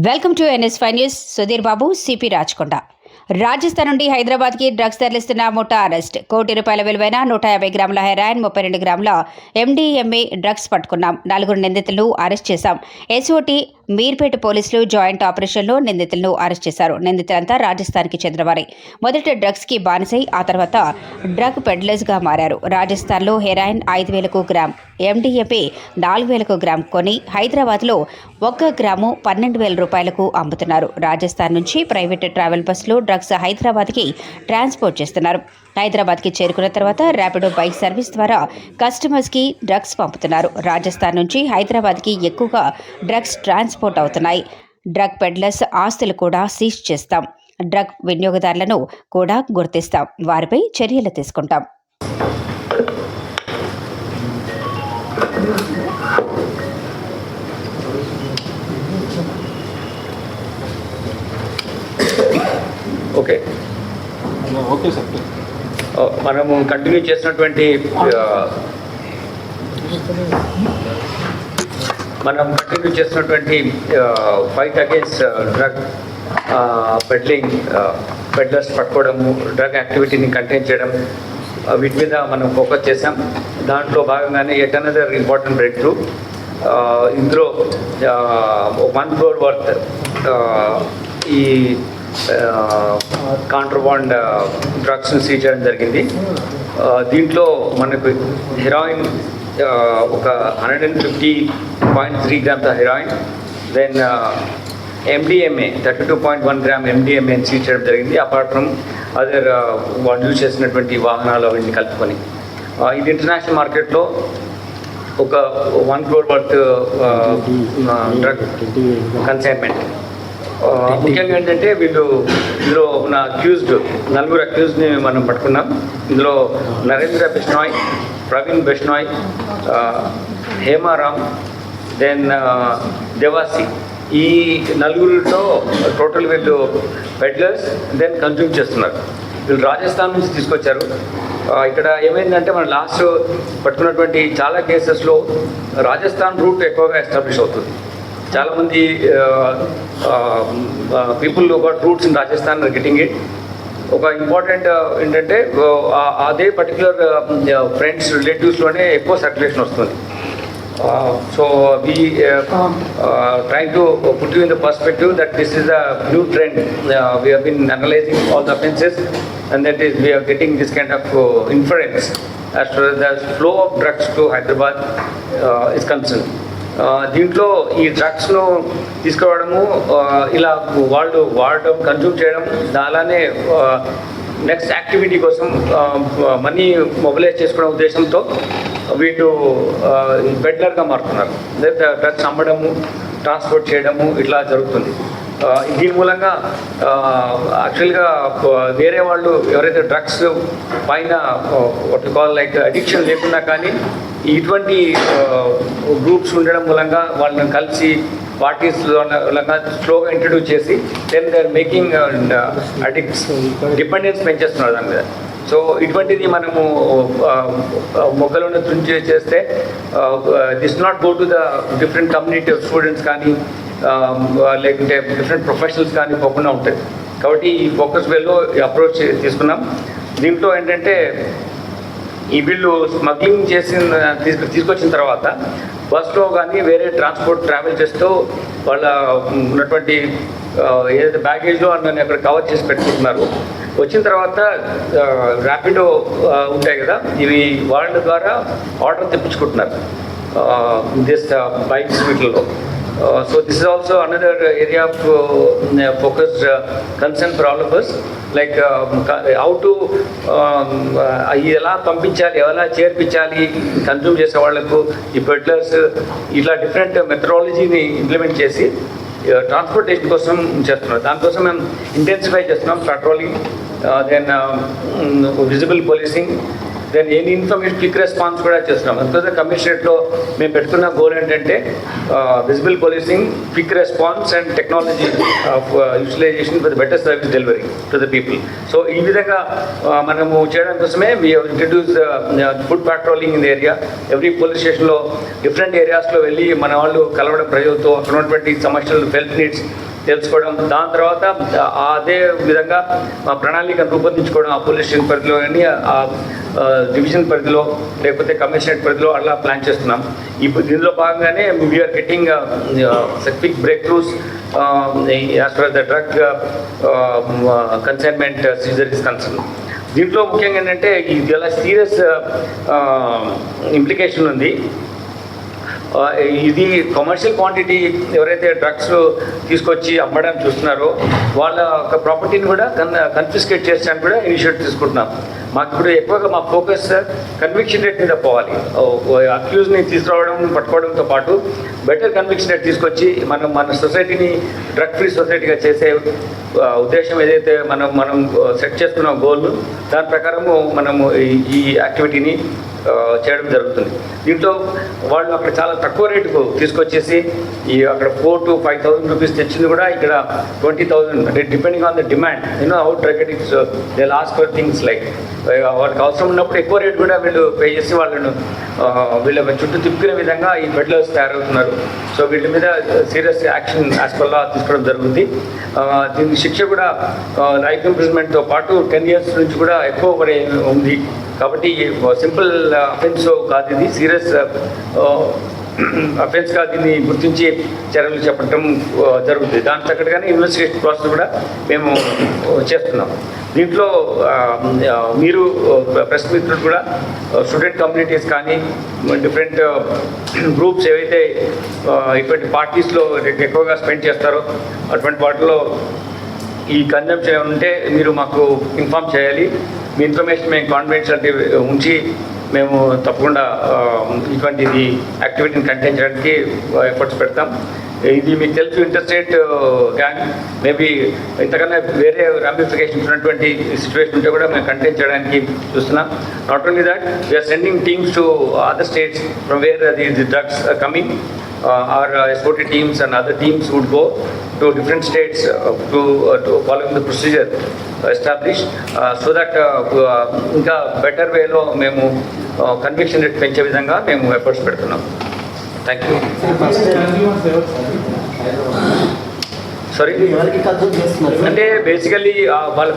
Welcome to NS5 news. Sudheer Babu, CP Rachakonda. Rajasthan నుండి హైదరాబాద్కి drugs తరలిస్తున్న ముఠా అరెస్ట్. ₹1 కోటి విలువైన 150 గ్రాముల హెరాయిన్, 32 గ్రాముల MDMA డ్రగ్స్ పట్టుకున్నాం. 4 నిందితులను అరెస్ట్ చేశాం. SOT మీర్పేట పోలీసులు జాయింట్ ఆపరేషన్లో నిందితులను అరెస్ట్ చేశారు. నిందితులంతా రాజస్థాన్కి చెందినవారే. మొదట డ్రగ్స్కి బానిసై ఆ తర్వాత డ్రగ్ పెడ్లర్స్గా మారారు. రాజస్థాన్లో హెరాయిన్ 5,000 గ్రామ్, MDMA 4,000 గ్రామ్ కొని హైదరాబాద్లో 1 గ్రాము ₹12,000 అమ్ముతున్నారు. రాజస్థాన్ నుంచి ప్రైవేట్ ట్రావెల్ బస్సులో డ్రగ్స్ హైదరాబాద్కి ట్రాన్స్పోర్ట్ చేస్తున్నారు. హైదరాబాద్కి చేరుకున్న తర్వాత ర్యాపిడో బైక్ సర్వీస్ ద్వారా కస్టమర్స్కి డ్రగ్స్ పంపుతున్నారు. రాజస్థాన్ నుంచి హైదరాబాద్కి ఎక్కువగా డ్రగ్స్ ట్రాన్స్పోర్ట్ అవుతున్నాయి. డ్రగ్ పెడ్లర్స్ ఆస్తులు కూడా సీజ్ చేస్తాం. డ్రగ్ వినియోగదారులను కూడా గుర్తిస్తాం. వారిపై చర్యలు తీసుకుంటాం. ఓకే సార్, మనము కంటిన్యూ చేసినటువంటి fight against drug peddling, peddlers పట్టుకోవడము, డ్రగ్ యాక్టివిటీని కంటైన్ చేయడం, వీటి మీద మనం ఫోకస్ చేసాం. దాంట్లో భాగంగానే at another important breakthrough. ఇందులో 1 crore వర్త్ ఈ కాంట్రబాండ్ డ్రగ్స్ని సీజ్ చేయడం జరిగింది. దీంట్లో మనకు హెరాయిన్ ఒక 150.3 grams heroin, then MDMA 32.1 gram MDMA seize చేయడం జరిగింది. అపార్ట్ ఫ్రమ్ అదర్ వాళ్ళు యూజ్ చేసినటువంటి వాహనాలు అవన్నీ కలుపుకొని ఇది ఇంటర్నేషనల్ మార్కెట్లో ఒక 1 crore వర్త్ డ్రగ్ కన్సైన్మెంట్. ముఖ్యంగా ఏంటంటే ఇందులో ఉన్న నలుగురు అక్యూజ్ని మనం పట్టుకున్నాం. ఇందులో నరేంద్ర బిష్నాయ్, ప్రవీణ్ బిష్నాయ్, హేమారామ్, దెన్ దేవాసి. ఈ నలుగురితో టోటల్ వీళ్ళు పెడ్లర్స్ దెన్ కన్జ్యూమ్ చేస్తున్నారు. వీళ్ళు రాజస్థాన్ నుంచి తీసుకొచ్చారు. ఇక్కడ ఏమైందంటే మన లాస్ట్ పట్టుకున్నటువంటి చాలా కేసెస్లో రాజస్థాన్ రూట్ ఎక్కువగా ఎస్టాబ్లిష్ అవుతుంది. చాలామంది people got roots in Rajasthan are getting it. ఒక ఇంపార్టెంట్ ఏంటంటే అదే పర్టికులర్ ఫ్రెండ్స్ రిలేటివ్స్లోనే ఎక్కువ సర్క్యులేషన్ వస్తుంది. So we trying to put you in the perspective that this is a new trend. We have been analyzing all the offences and that is we are getting this kind of inference as far as the flow of drugs to Hyderabad is concerned. దీంట్లో ఈ డ్రగ్స్ను తీసుకురావడము, ఇలా వాళ్ళు వాడటం, consume చేయడం, అలానే next activity కోసం money mobilise చేసుకోవడం ఉద్దేశంతో వీళ్ళు పెడ్లర్గా మారుతున్నారు. డ్రగ్స్ అమ్మడము, ట్రాన్స్పోర్ట్ చేయడము ఇట్లా జరుగుతుంది. దీని మూలంగా యాక్చువల్గా వేరే వాళ్ళు ఎవరైతే డ్రగ్స్ పైన వాట్ కాల్ లైక్ అడిక్షన్ లేకున్నా కానీ ఇటువంటి గ్రూప్స్ ఉండడం మూలంగా వాళ్ళని కలిసి పార్టీస్లో స్లోగా ఇంట్రడ్యూస్ చేసి then they are making addicts, dependence పెంచేస్తున్నారు దాని మీద. సో ఇటువంటిది మనము మొక్కలను తుంచి చేస్తే this not go to the different community of students కానీ లేకుంటే డిఫరెంట్ ప్రొఫెషనల్స్ కానీ పోకుండా ఉంటాయి. కాబట్టి ఈ ఫోకస్ వేలో అప్రోచ్ తీసుకున్నాం. దీంట్లో ఏంటంటే ఈ వీళ్ళు స్మగ్లింగ్ తీసుకొచ్చిన తర్వాత బస్లో కానీ వేరే ట్రావెల్ చేస్తూ వాళ్ళ ఉన్నటువంటి ఏదైతే బ్యాగేజ్లో అన్నీ అక్కడ కవర్ చేసి పెట్టుకుంటున్నారు. వచ్చిన తర్వాత ర్యాపిడో ఉంటాయి కదా, ఇవి వాళ్ళ ద్వారా ఆర్డర్ తెప్పించుకుంటున్నారు దిస్ బైక్స్ వీటిల్లో. So this is also another area of focused concern for all of us, like how to ఎలా పంపించాలి, ఎలా చేర్పించాలి కన్జ్యూమ్ చేసే వాళ్ళకు ఈ పెడ్లర్స్, ఇట్లా డిఫరెంట్ మెథడాలజీని ఇంప్లిమెంట్ చేసి ట్రాన్స్పోర్టేషన్ కోసం చేస్తున్నారు. దానికోసం మేము ఇంటెన్సిఫై చేస్తున్నాం patrolling, then visible policing, then any information quick response కూడా చేస్తున్నాం. అందుకోసం కమిషనరేట్లో మేము పెట్టుకున్న గోల్ ఏంటంటే visible policing, quick response and technology of utilization for the better service delivery to the people. So ఈ విధంగా మనము చేయడం కోసమే we introduce foot patrolling in the area. Every police స్టేషన్లో డిఫరెంట్ ఏరియాస్లో వెళ్ళి మన వాళ్ళు కలవడం, ప్రజలతో అక్కడ ఉన్నటువంటి సమస్యలు, హెల్త్ నీడ్స్ తెలుసుకోవడం, దాని తర్వాత అదే విధంగా మా ప్రణాళికను రూపొందించుకోవడం, ఆ పోలీస్ స్టేషన్ పరిధిలో కానీ ఆ డివిజన్ పరిధిలో లేకపోతే కమిషనరేట్ పరిధిలో అలా ప్లాన్ చేస్తున్నాం. ఇప్పుడు దీనిలో భాగంగానే we're getting specific breakthroughs as for the drug consignment seizure is concern. దీంట్లో ముఖ్యంగా ఏంటంటే ఇది చాలా సీరియస్ ఇంప్లికేషన్ ఉంది. ఇది కమర్షియల్ క్వాంటిటీ ఎవరైతే డ్రగ్స్ తీసుకొచ్చి అమ్మడానికి చూస్తున్నారో వాళ్ళ ఒక ప్రాపర్టీని కూడా కన్ఫిస్కేట్ చేసడానికి కూడా ఇనిషియేటివ్ తీసుకుంటున్నాం. మాకు ఇప్పుడు ఎక్కువగా మా ఫోకస్ కన్విక్షన్ రేట్ మీద పోవాలి. అక్యూజ్ని తీసుకురావడం పట్టుకోవడంతో పాటు బెటర్ కన్విక్షన్ రేట్ తీసుకొచ్చి మన సొసైటీని డ్రగ్ ఫ్రీ సొసైటీగా చేసే ఉద్దేశం ఏదైతే మనం సెట్ చేసుకున్న గోల్, దాని ప్రకారము మనము ఈ యాక్టివిటీని చేయడం జరుగుతుంది. దీంట్లో వాళ్ళు అక్కడ చాలా తక్కువ రేటుకు తీసుకొచ్చేసి అక్కడ 4,000 to 5,000 రూపీస్ తెచ్చింది కూడా ఇక్కడ 20,000, అంటే depending on the demand. How drug addicts they last for things like వాళ్ళకి అవసరం ఉన్నప్పుడు ఎక్కువ రేటు కూడా వీళ్ళు పే చేసి వాళ్ళను వీళ్ళ చుట్టూ తిప్పుకునే విధంగా ఈ పెడ్లర్స్ తయారవుతున్నారు. సో వీటి మీద serious action as per law తీసుకోవడం జరుగుతుంది. దీనికి శిక్ష కూడా లైఫ్ ఇంప్రిజన్మెంట్తో పాటు 10 years నుంచి కూడా ఎక్కువ పడే ఉంది. కాబట్టి సింపుల్ అఫెన్స్ కాదు, ఇది సీరియస్ అఫెన్స్గా దీన్ని గుర్తించి చర్యలు చేపట్టడం జరుగుతుంది. దాని తగ్గట్టుగానే ఇన్వెస్టిగేషన్ ప్రాసెస్ కూడా మేము చేస్తున్నాం. దీంట్లో మీరు ప్రెస్ మిత్రులు కూడా స్టూడెంట్ కమ్యూనిటీస్ కానీ డిఫరెంట్ గ్రూప్స్ ఏవైతే ఇటువంటి పార్టీస్లో ఎక్కువగా స్పెండ్ చేస్తారో అటువంటి వాటిలో ఈ కన్జంప్షన్ ఉంటే మీరు మాకు ఇన్ఫామ్ చేయాలి. మీ ఇన్ఫర్మేషన్ మేము కాన్ఫిడెన్షియల్ ఉంచి మేము తప్పకుండా ఇటువంటిది యాక్టివిటీని కంటైన్ చేయడానికి ఎఫర్ట్స్ పెడతాం. ఇది మీకు తెలుసు, ఇంటర్స్టేట్ గ్యాంగ్ మేబీ ఇంతకన్నా వేరే రామిఫికేషన్స్ ఉన్నటువంటి సిచ్యువేషన్ ఉంటే కూడా మేము కంటైన్ చేయడానికి చూస్తున్నాం. Not only that, we're sending teams to other states from where the drugs coming. Our SOT teams and other teams would go to different states to following the procedure established so that ఇంకా better వేలో మేము conviction rate పెంచే విధంగా మేము efforts పెడుతున్నాం. Thank you. Sorry, అంటే basically వాళ్ళ